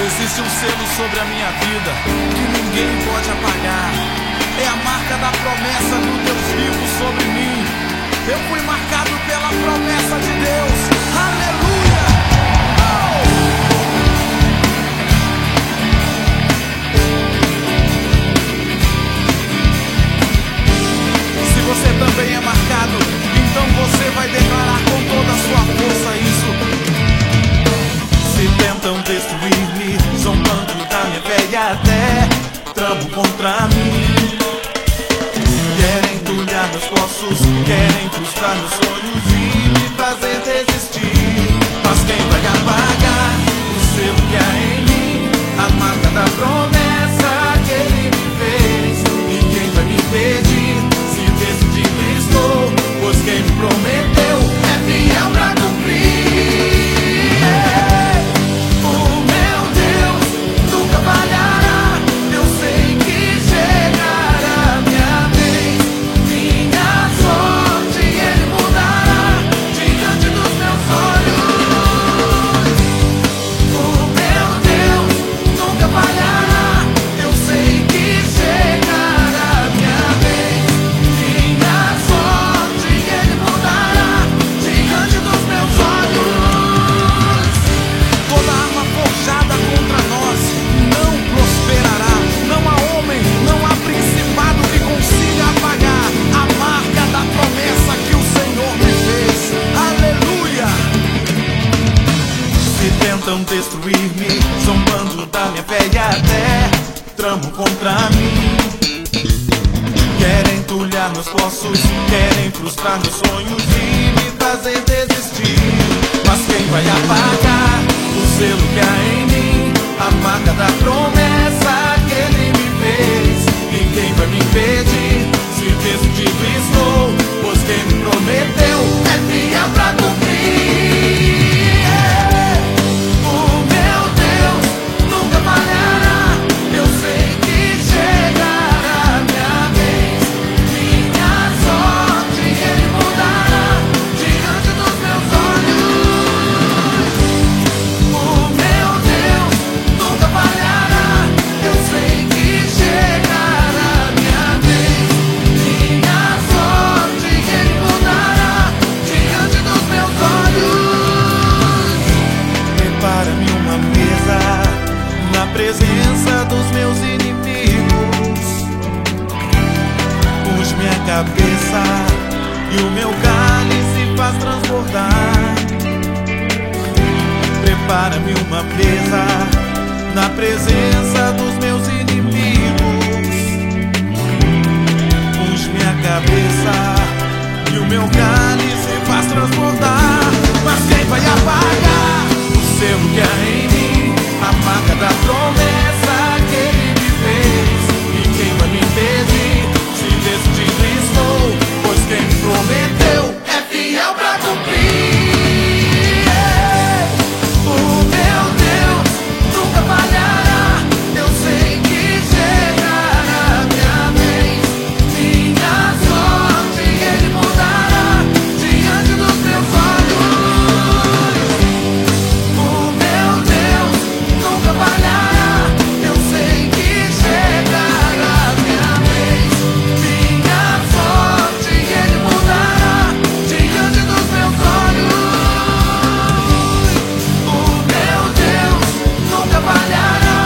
Existe um selo sobre a minha vida que ninguém pode apagar. É a marca da promessa do Deus vivo sobre mim. Eu fui marcado pela promessa de Deus. Aleluia! Se você também é marcado, então você vai declarar com toda a sua força isso. Se tentam destruir-me, zombando da minha fé e até tramam contra mim. Querem entulhar meus poços, querem frustrar meus sonhos e me fazer desistir. Mas quem vai apagar o selo que há em mim, a marca da promessa que Ele me fez? E quem vai me impedir se decidido estou? Pois quem me prometeu é fiel pra cumprir. Tentam destruir-me, zombando da minha fé e até tramam contra mim. Querem entulhar meus poços, querem frustrar meus sonhos e me fazer desistir. Mas quem vai apagar o selo que há em mim, a marca da promessa que Ele me fez? E quem vai me impedir se decidido estou? Pois quem me prometeu é fiel pra cumprir. Presença dos meus inimigos, unge minha cabeça e o meu cálice faz transbordar. Prepara-me uma mesa na presença dos meus inimigos, unge minha cabeça e o meu cálice faz transbordar. Mas quem vai apagar o selo que há em mim, a marca da promessa que Ele me fez? E quem vai me impedir se decidido estou? Pois quem me prometeu é fiel pra cumprir. O meu Deus nunca falhará. Eu sei que chegará minha vez, minha sorte Ele mudará diante dos meus olhos. O meu Deus nunca falhará. Eu sei que chegará minha vez, minha sorte Ele mudará diante dos meus olhos. O meu Deus nunca falhará.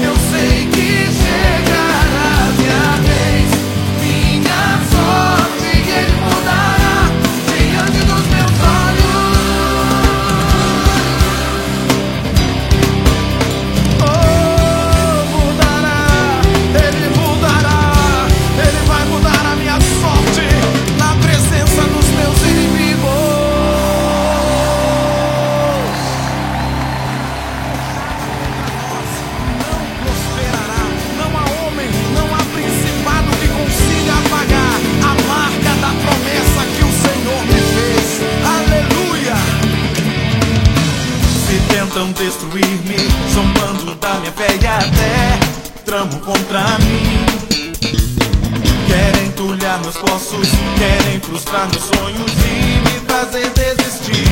Eu sei que chegará minha vez, minha sorte Ele mudará diante dos meus olhos. Ele vai mudar a minha sorte na presença dos meus inimigos. Não prosperará, não há homem, não há principado que consiga apagar a marca da promessa que o Senhor me fez. Aleluia! Se tentam destruir-me, zombando da minha fé e até tramam contra mim. Querem entulhar meus poços, querem frustrar meus sonhos e me fazer desistir.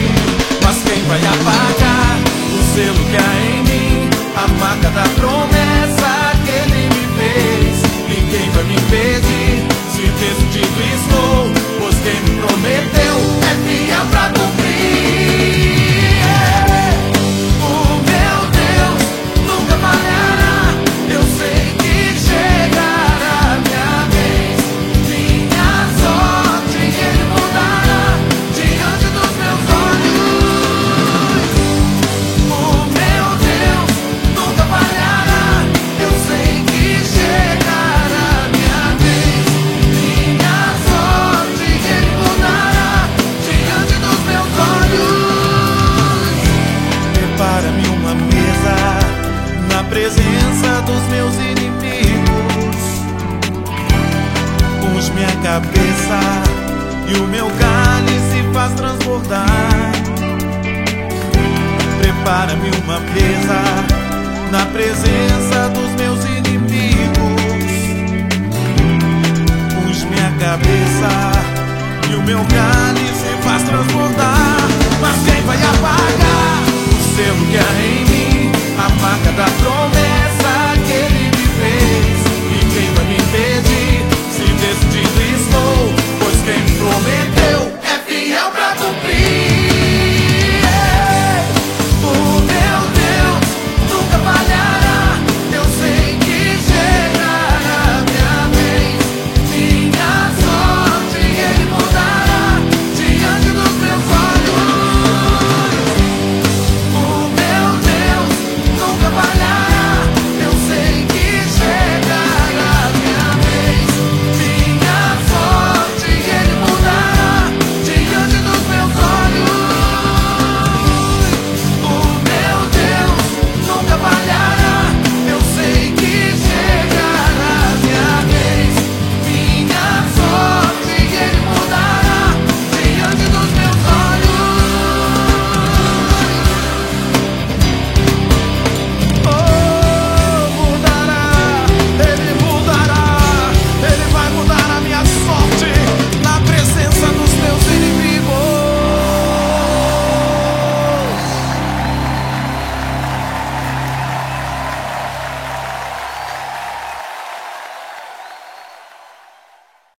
Mas quem vai apagar o selo que há em mim, a marca da promessa que Ele me fez. E quem vai me impedir? Se decidido estou, pois quem me prometeu é fiel pra cumprir. O meu Deus nunca falhará. Eu sei que chegará minha vez. Minha sorte Ele mudará diante dos meus olhos. O meu Deus nunca falhará. Eu sei que chegará minha vez. Minha sorte Ele mudará diante dos meus olhos. Prepara-me uma mesa na presença dos meus inimigos. Unge minha cabeça e o meu cálice faz transbordar. Prepara-me uma mesa na presença dos meus inimigos. Unge minha cabeça e o meu cálice faz transbordar.